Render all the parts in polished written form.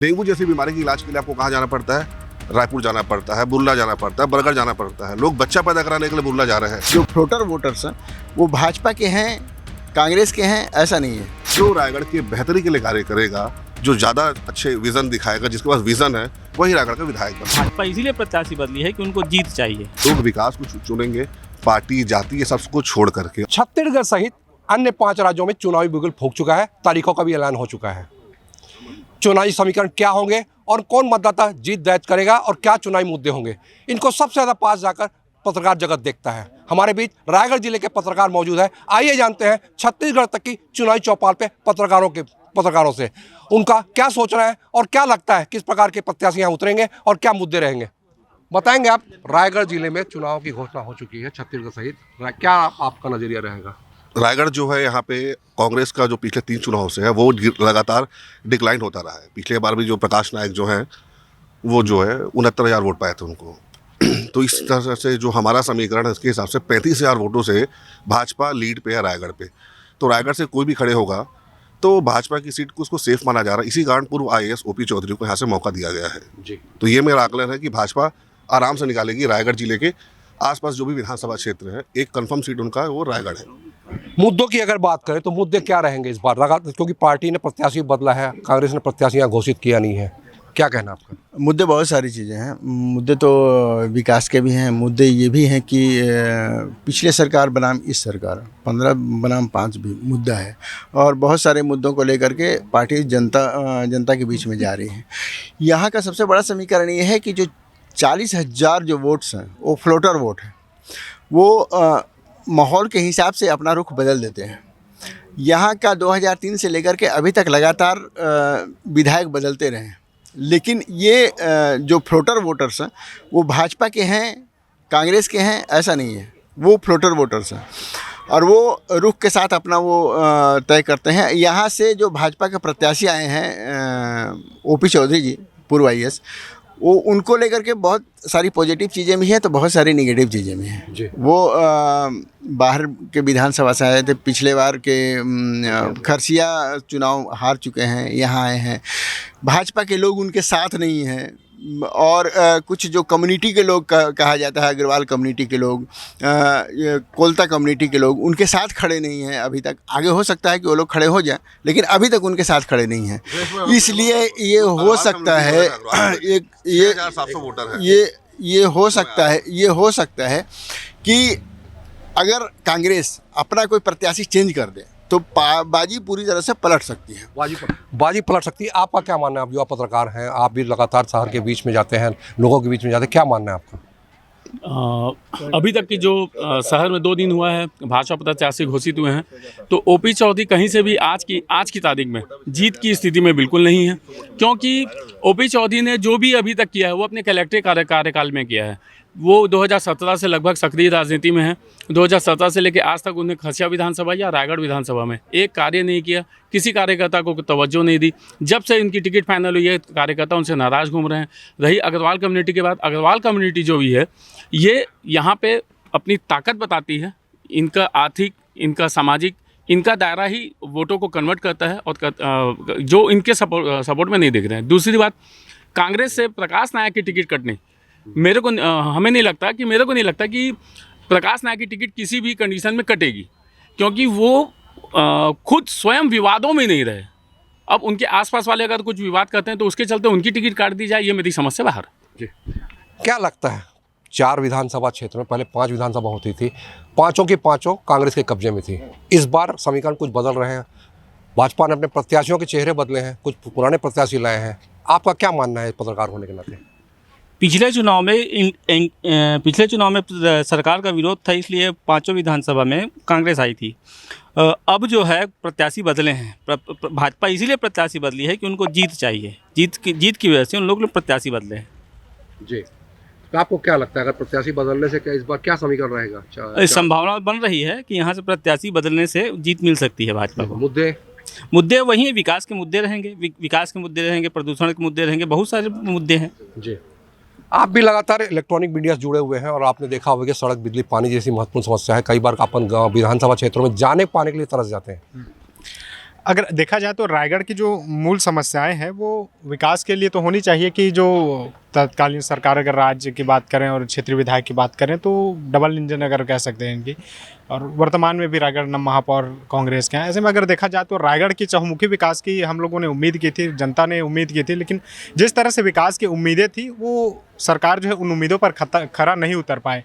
Dengue जैसी बीमारी के इलाज के लिए आपको कहाँ जाना पड़ता है? रायपुर जाना पड़ता है, बुर्ला जाना पड़ता है, बरगढ़ जाना पड़ता है। लोग बच्चा पैदा कराने के लिए बुर्ला जा रहे हैं। जो फ्लोटर वोटर्स हैं वो भाजपा के हैं, कांग्रेस के हैं, ऐसा नहीं है। जो रायगढ़ की बेहतरी के लिए कार्य करेगा, जो ज्यादा अच्छे विजन दिखाएगा, जिसके पास विजन है, वही रायगढ़ का विधायक बनेगा। भाजपा इसीलिए प्रत्याशी बदली है कि उनको जीत चाहिए। लोग विकास को चुनेंगे, पार्टी जाति ये सब कुछ छोड़ करके। छत्तीसगढ़ सहित अन्य 5 राज्यों में चुनावी बिगुल फूंक चुका है। तारीखों का भी ऐलान हो चुका है। चुनावी समीकरण क्या होंगे और कौन मतदाता जीत दर्ज करेगा और क्या चुनावी मुद्दे होंगे, इनको सबसे ज़्यादा पास जाकर पत्रकार जगत देखता है। हमारे बीच रायगढ़ जिले के पत्रकार मौजूद है। आइए जानते हैं छत्तीसगढ़ तक की चुनावी चौपाल पे पत्रकारों से उनका क्या सोचना है और क्या लगता है किस प्रकार के प्रत्याशी यहाँ उतरेंगे और क्या मुद्दे रहेंगे, बताएंगे आप। रायगढ़ जिले में चुनाव की घोषणा हो चुकी है छत्तीसगढ़ सहित, क्या आपका नजरिया रहेगा? रायगढ़ जो है, यहाँ पे कांग्रेस का जो पिछले 3 चुनाव से है वो लगातार डिक्लाइन होता रहा है। पिछले बार भी जो प्रकाश नायक जो हैं वो जो है 69,000 वोट पाए थे उनको। तो इस तरह से जो हमारा समीकरण है, इसके हिसाब से 35,000 वोटों से भाजपा लीड पे है रायगढ़ पे। तो रायगढ़ से कोई भी खड़े होगा तो भाजपा की सीट को उसको सेफ माना जा रहा है। इसी कारण पूर्व IAS OP चौधरी को यहाँ से मौका दिया गया है जी। तो ये मेरा आकलन है कि भाजपा आराम से निकालेगी रायगढ़ जिले के आसपास जो भी विधानसभा क्षेत्र है। एक कंफर्म सीट उनका है, वो रायगढ़ है। मुद्दों की अगर बात करें तो मुद्दे क्या रहेंगे इस बार, क्योंकि पार्टी ने प्रत्याशी बदला है, कांग्रेस ने प्रत्याशी यहाँ घोषित किया नहीं है, क्या कहना आपका? मुद्दे बहुत सारी चीज़ें हैं। मुद्दे तो विकास के भी हैं। मुद्दे ये भी हैं कि पिछले सरकार बनाम इस सरकार 15 बनाम 5 भी मुद्दा है। और बहुत सारे मुद्दों को लेकर के पार्टी जनता के बीच में जा रही है। यहाँ का सबसे बड़ा समीकरण ये है कि जो 40,000 जो वोट्स हैं वो फ्लोटर वोट है। वो माहौल के हिसाब से अपना रुख बदल देते हैं। यहाँ का 2003 से लेकर के अभी तक लगातार विधायक बदलते रहे हैं, लेकिन ये जो फ्लोटर वोटर्स हैं वो भाजपा के हैं, कांग्रेस के हैं, ऐसा नहीं है। वो फ्लोटर वोटर्स हैं और वो रुख के साथ अपना वो तय करते हैं। यहाँ से जो भाजपा के प्रत्याशी आए हैं OP चौधरी जी, पूर्व IAS, वो उनको लेकर के बहुत सारी पॉजिटिव चीज़ें भी हैं तो बहुत सारी नेगेटिव चीज़ें भी हैं। वो बाहर के विधानसभा से आए थे। पिछले बार के खरसिया चुनाव हार चुके हैं, यहाँ आए हैं। भाजपा के लोग उनके साथ नहीं हैं। और कुछ जो कम्युनिटी के लोग कहा जाता है, अग्रवाल कम्युनिटी के लोग, कोलता कम्युनिटी के लोग, उनके साथ खड़े नहीं हैं अभी तक। आगे हो सकता है कि वो लोग खड़े हो जाएं, लेकिन अभी तक उनके साथ खड़े नहीं हैं। इसलिए ये हो सकता है ये हो सकता है कि अगर कांग्रेस अपना कोई प्रत्याशी चेंज कर दे तो बाजी पूरी तरह से पलट सकती है। बाजी पलट सकती है। आपका क्या मानना है? आप युवा पत्रकार हैं, आप भी लगातार शहर के बीच में जाते हैं, लोगों के बीच में जाते हैं, क्या मानना है आपका? अभी तक की जो शहर में 2 दिन हुआ है भाजपा प्रत्याशी घोषित हुए हैं, तो OP चौधरी कहीं से भी आज की तारीख में जीत की स्थिति में बिल्कुल नहीं है। क्योंकि OP चौधरी ने जो भी अभी तक किया है वो अपने कलेक्टर कार्यकाल में किया है। वो 2017 से लगभग सक्रिय राजनीति में है। 2017 से लेकर आज तक उन्हें खरसिया विधानसभा या रायगढ़ विधानसभा में एक कार्य नहीं किया, किसी कार्यकर्ता को तवज्जो नहीं दी। जब से इनकी टिकट फाइनल हुई है, कार्यकर्ता उनसे नाराज़ घूम रहे हैं। रही अग्रवाल कम्युनिटी के बाद, अग्रवाल कम्युनिटी जो भी है ये यहाँ पे अपनी ताकत बताती है। इनका आर्थिक, इनका सामाजिक, इनका दायरा ही वोटों को कन्वर्ट करता है और जो इनके सपोर्ट में नहीं दिख रहे हैं। दूसरी बात, कांग्रेस से प्रकाश नायक की टिकट कटनी, हमें नहीं लगता कि प्रकाश नायक की टिकट किसी भी कंडीशन में कटेगी, क्योंकि वो खुद स्वयं विवादों में नहीं रहे। अब उनके आसपास वाले अगर कुछ विवाद करते हैं तो उसके चलते उनकी टिकट काट दी जाए, ये मेरी समझ से बाहर जी। क्या लगता है 4 विधानसभा क्षेत्र में पहले 5 विधानसभा होती थी, 5 की 5 कांग्रेस के कब्जे में थी। इस बार समीकरण कुछ बदल रहे हैं, भाजपा ने अपने प्रत्याशियों के चेहरे बदले हैं, कुछ पुराने प्रत्याशी लाए हैं। आपका क्या मानना है पत्रकार होने के नाते? पिछले चुनाव में सरकार का विरोध था, इसलिए 5 विधानसभा में कांग्रेस आई थी। अब जो है प्रत्याशी बदले हैं। भाजपा इसीलिए प्रत्याशी बदली है कि उनको जीत चाहिए। जीत की वजह से उन लोग प्रत्याशी बदले हैं जी। तो आपको क्या लगता है अगर प्रत्याशी बदलने से क्या इस बार क्या समीकरण रहेगा? संभावना बन रही है कि यहाँ से प्रत्याशी बदलने से जीत मिल सकती है भाजपा को। मुद्दे वही विकास के मुद्दे रहेंगे, प्रदूषण के मुद्दे रहेंगे, बहुत सारे मुद्दे हैं जी। आप भी लगातार इलेक्ट्रॉनिक मीडिया से जुड़े हुए हैं और आपने देखा होगा कि सड़क, बिजली, पानी जैसी महत्वपूर्ण समस्या है। कई बार अपन विधानसभा क्षेत्रों में जाने पाने के लिए तरस जाते हैं। अगर देखा जाए तो रायगढ़ की जो मूल समस्याएं हैं वो विकास के लिए तो होनी चाहिए कि जो तत्कालीन सरकार, अगर राज्य की बात करें और क्षेत्रीय विधायक की बात करें तो डबल इंजन अगर कह सकते हैं इनकी, और वर्तमान में भी रायगढ़ नम महापौर कांग्रेस के हैं। ऐसे में अगर देखा जाए तो रायगढ़ की चहुमुखी विकास की हम लोगों ने उम्मीद की थी, जनता ने उम्मीद की थी, लेकिन जिस तरह से विकास की उम्मीदें थी वो सरकार जो है उन उम्मीदों पर खरा नहीं उतर पाए।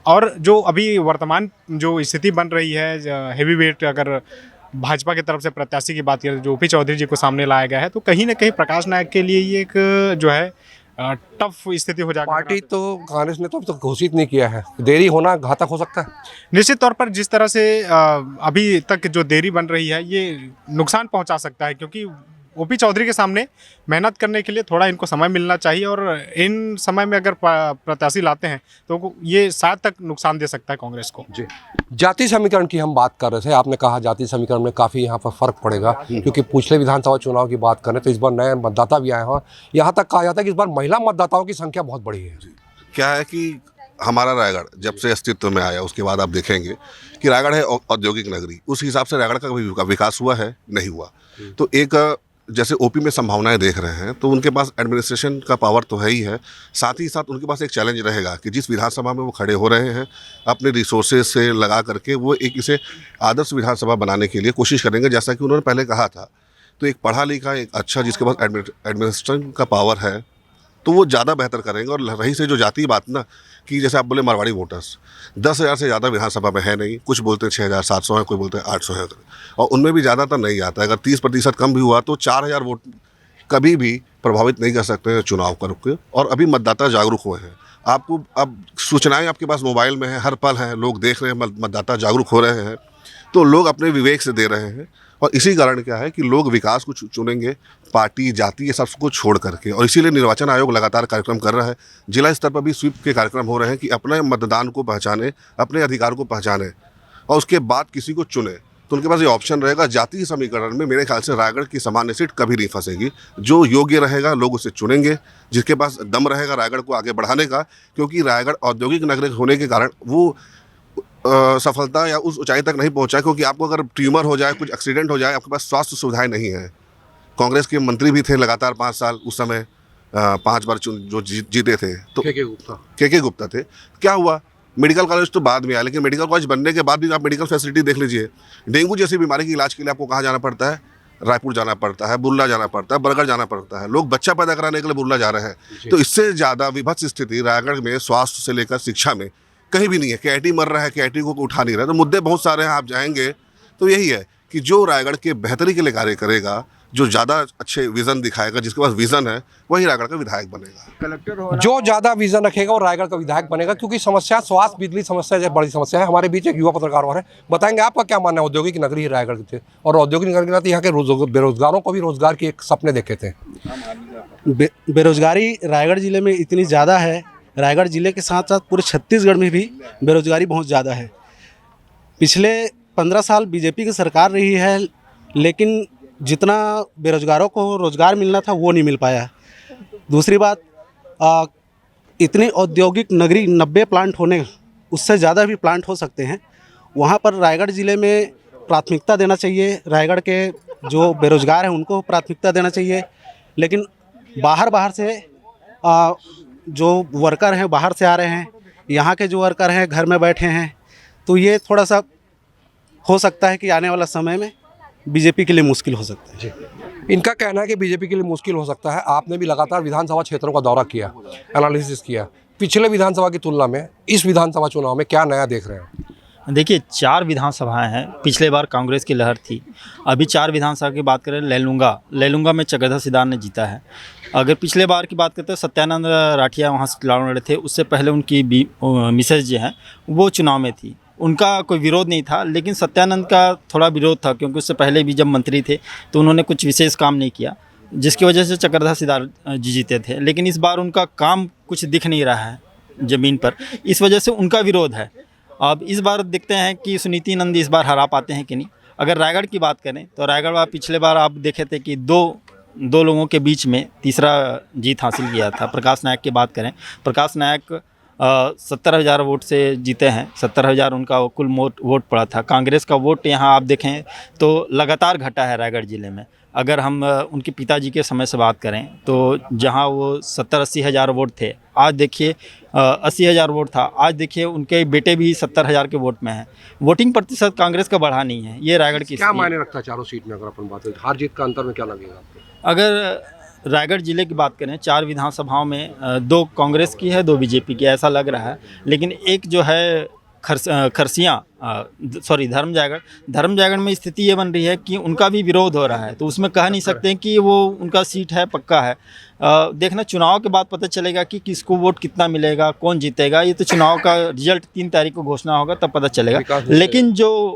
और जो अभी वर्तमान जो स्थिति बन रही है, हेवी वेट अगर भाजपा की तरफ से प्रत्याशी की बात करें जो ओपी चौधरी जी को सामने लाया गया है, तो कहीं ना कहीं प्रकाश नायक के लिए ये एक जो है टफ स्थिति हो जाएगी। पार्टी तो कांग्रेस ने तो अब तक घोषित नहीं किया है, देरी होना घातक हो सकता है। निश्चित तौर पर जिस तरह से अभी तक जो देरी बन रही है ये नुकसान पहुंचा सकता है, क्योंकि ओपी चौधरी के सामने मेहनत करने के लिए थोड़ा इनको समय मिलना चाहिए, और इन समय में अगर प्रत्याशी लाते हैं तो ये शायद तक नुकसान दे सकता है कांग्रेस को। जी, जाति समीकरण की हम बात कर रहे थे, आपने कहा जाति समीकरण में काफ़ी यहाँ पर फर्क पड़ेगा, क्योंकि पिछले विधानसभा चुनाव की बात करें तो इस बार नए मतदाता भी आए हैं। यहाँ तक कहा जाता है कि इस बार महिला मतदाताओं की संख्या बहुत बड़ी है। क्या है कि हमारा रायगढ़ जब से अस्तित्व में आया उसके बाद आप देखेंगे कि रायगढ़ है औद्योगिक नगरी, उस हिसाब से रायगढ़ का कभी विकास हुआ है नहीं हुआ। तो एक जैसे ओपी में संभावनाएं देख रहे हैं तो उनके पास एडमिनिस्ट्रेशन का पावर तो है ही है, साथ ही साथ उनके पास एक चैलेंज रहेगा कि जिस विधानसभा में वो खड़े हो रहे हैं अपने रिसोर्सेज से लगा करके वो एक इसे आदर्श विधानसभा बनाने के लिए कोशिश करेंगे, जैसा कि उन्होंने पहले कहा था। तो एक पढ़ा लिखा, एक अच्छा, जिसके पास एडमिनिस्ट्रेशन का पावर है तो वो ज़्यादा बेहतर करेंगे। और रही से जो जाती बात ना कि जैसे आप बोले मारवाड़ी वोटर्स 10,000 से ज़्यादा विधानसभा में है नहीं, कुछ बोलते हैं 6,700 है, कोई बोलते हैं 800 है, और उनमें भी ज़्यादातर नहीं आता है। अगर 30% कम भी हुआ तो 4,000 वोट कभी भी प्रभावित नहीं कर सकते हैं चुनाव करके। और अभी मतदाता जागरूक हुए हैं, आपको अब सूचनाएं आपके पास मोबाइल में है, हर पल हैं, लोग देख रहे हैं, मतदाता जागरूक हो रहे हैं, तो लोग अपने विवेक से दे रहे हैं। और इसी कारण क्या है कि लोग विकास को चुनेंगे, पार्टी जाति ये सब को छोड़ करके। और इसीलिए निर्वाचन आयोग लगातार कार्यक्रम कर रहा है, जिला स्तर पर भी स्वीप के कार्यक्रम हो रहे हैं कि अपने मतदान को पहचाने, अपने अधिकार को पहचाने और उसके बाद किसी को चुने। तो उनके पास ये ऑप्शन रहेगा। जातीय समीकरण में मेरे ख्याल से रायगढ़ की सामान्य सीट कभी नहीं फंसेगी। जो योग्य रहेगा लोग उसे चुनेंगे, जिसके पास दम रहेगा रायगढ़ को आगे बढ़ाने का, क्योंकि रायगढ़ औद्योगिक नगरी होने के कारण वो सफलता या उस ऊंचाई तक नहीं पहुंचा। क्योंकि आपको अगर ट्यूमर हो जाए, कुछ एक्सीडेंट हो जाए, आपके पास स्वास्थ्य सुविधाएं नहीं है। कांग्रेस के मंत्री भी थे लगातार 5 साल, उस समय 5 बार जो जीते थे, तो के गुप्ता थे। क्या हुआ, मेडिकल कॉलेज तो बाद में आया, लेकिन मेडिकल कॉलेज बनने के बाद भी आप मेडिकल फैसिलिटी देख लीजिए। डेंगू जैसी बीमारी के इलाज के लिए आपको कहाँ जाना पड़ता है? रायपुर जाना पड़ता है, बुर्ला जाना पड़ता है, बरगढ़ जाना पड़ता है। लोग बच्चा पैदा कराने के लिए बुर्ला जा रहे हैं। तो इससे ज़्यादा विभत्स स्थिति रायगढ़ में स्वास्थ्य से लेकर शिक्षा में कहीं भी नहीं है। केआईटी मर रहा है, केआईटी को उठा नहीं रहा। तो मुद्दे बहुत सारे हैं, आप जाएंगे तो यही है कि जो रायगढ़ के बेहतरी के लिए कार्य करेगा, जो ज़्यादा अच्छे विज़न दिखाएगा, जिसके पास विज़न है, वही रायगढ़ का विधायक बनेगा। कलेक्टर जो ज़्यादा विजन रखेगा वो रायगढ़ का विधायक बनेगा, क्योंकि समस्या स्वास्थ्य, बिजली समस्या जो बड़ी समस्या है। हमारे बीच एक युवा पत्रकार और है, बताएंगे आपका क्या मानना है। औद्योगिक नगरी है रायगढ़ थे, और औद्योगिक नगरी के यहाँ के बेरोजगारों को भी रोजगार के एक सपने देखे थे। बेरोजगारी रायगढ़ ज़िले में इतनी ज़्यादा है, रायगढ़ ज़िले के साथ साथ पूरे छत्तीसगढ़ में भी बेरोजगारी बहुत ज़्यादा है। पिछले 15 साल बीजेपी की सरकार रही है, लेकिन जितना बेरोजगारों को रोज़गार मिलना था वो नहीं मिल पाया। दूसरी बात, इतनी औद्योगिक नगरी 90 प्लांट होने, उससे ज़्यादा भी प्लांट हो सकते हैं, वहाँ पर रायगढ़ ज़िले में प्राथमिकता देना चाहिए। रायगढ़ के जो बेरोजगार हैं उनको प्राथमिकता देना चाहिए। लेकिन बाहर से जो वर्कर हैं बाहर से आ रहे हैं, यहाँ के जो वर्कर हैं घर में बैठे हैं, तो ये थोड़ा सा हो सकता है कि आने वाला समय में बीजेपी के लिए मुश्किल हो सकता है। इनका कहना है कि बीजेपी के लिए मुश्किल हो सकता है। आपने भी लगातार विधानसभा क्षेत्रों का दौरा किया, एनालिसिस किया, पिछले विधानसभा की तुलना में इस विधानसभा चुनाव में क्या नया देख रहे हैं? देखिए, 4 विधानसभाएं हैं। पिछले बार कांग्रेस की लहर थी, अभी 4 विधानसभा की बात करें, लैलूंगा में चक्रधर सिदार ने जीता है। अगर पिछले बार की बात करते हैं, सत्यानंद राठिया वहाँ से चुनाव लड़े थे, उससे पहले उनकी मिसेज जो हैं वो चुनाव में थी। उनका कोई विरोध नहीं था, लेकिन सत्यानंद का थोड़ा विरोध था, क्योंकि उससे पहले भी जब मंत्री थे तो उन्होंने कुछ विशेष काम नहीं किया, जिसकी वजह से चक्रधर सिदार जी जीते थे। लेकिन इस बार उनका काम कुछ दिख नहीं रहा है ज़मीन पर, इस वजह से उनका विरोध है। अब इस बार देखते हैं कि सुनीति नंद इस बार हरा पाते हैं कि नहीं। अगर रायगढ़ की बात करें तो रायगढ़ पिछले बार आप देखे थे कि दो लोगों के बीच में तीसरा जीत हासिल किया था। प्रकाश नायक की बात करें, प्रकाश नायक 70,000 वोट से जीते हैं। 70,000 उनका कुल वोट पड़ा था। कांग्रेस का वोट यहाँ आप देखें तो लगातार घटा है रायगढ़ ज़िले में। अगर हम उनके पिताजी के समय से बात करें तो जहाँ वो 70-80 हज़ार वोट थे, आज देखिए 80,000 वोट था, आज देखिए उनके बेटे भी 70,000 के वोट में हैं। वोटिंग प्रतिशत कांग्रेस का बढ़ा नहीं है। ये रायगढ़ की क्या स्थिति है। मायने रखता है चारों सीट में, अगर अपन बात करें हार जीत का अंतर में क्या लगेगा आपको? अगर रायगढ़ ज़िले की बात करें, 4 विधानसभाओं में 2 कांग्रेस की है, 2 बीजेपी की, ऐसा लग रहा है। लेकिन एक जो है धर्म जागरण में स्थिति ये बन रही है कि उनका भी विरोध हो रहा है, तो उसमें कह नहीं सकते कि वो उनका सीट है पक्का है। देखना चुनाव के बाद पता चलेगा कि किसको वोट कितना मिलेगा, कौन जीतेगा। ये तो चुनाव का रिजल्ट 3 तारीख को घोषणा होगा, तब पता चलेगा। लेकिन जो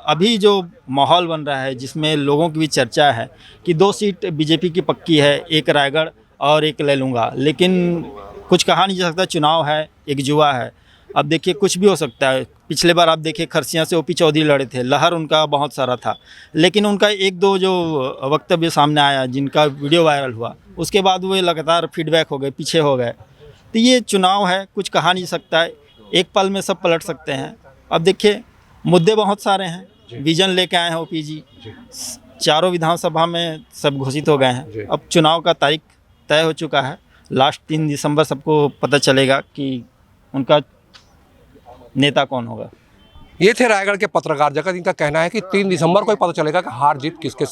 अभी जो माहौल बन रहा है, जिसमें लोगों की भी चर्चा है कि 2 सीट बीजेपी की पक्की है, एक रायगढ़ और एक लैलूंगा। लेकिन कुछ कहा नहीं जा सकता, चुनाव है, एक जुआ है। अब देखिए कुछ भी हो सकता है। पिछले बार आप देखिए खरसिया से ओपी चौधरी लड़े थे, लहर उनका बहुत सारा था, लेकिन उनका 1-2 जो वक्तव्य सामने आया, जिनका वीडियो वायरल हुआ, उसके बाद वो लगातार फीडबैक हो गए, पीछे हो गए। तो ये चुनाव है, कुछ कहा नहीं सकता है, एक पल में सब पलट सकते हैं। अब देखिए मुद्दे बहुत सारे हैं, विजन लेके आए हैं ओपी जी, चारों विधानसभा में सब घोषित हो गए हैं। अब चुनाव का तारीख तय हो चुका है, लास्ट 3 दिसंबर सबको पता चलेगा कि उनका नेता कौन होगा। ये थे रायगढ़ के पत्रकार जगत। इनका कहना है कि 3 दिसंबर को ही पता चलेगा कि हार जीत किसके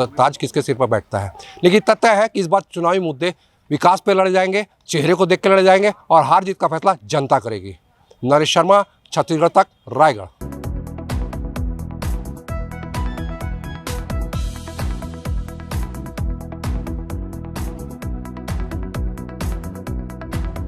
ताज किसके सिर पर बैठता है। लेकिन तथ्य है कि इस बार चुनावी मुद्दे विकास पे लड़े जाएंगे, चेहरे को देख के लड़े जाएंगे और हार जीत का फैसला जनता करेगी। नरेश शर्मा, छत्तीसगढ़ तक, रायगढ़।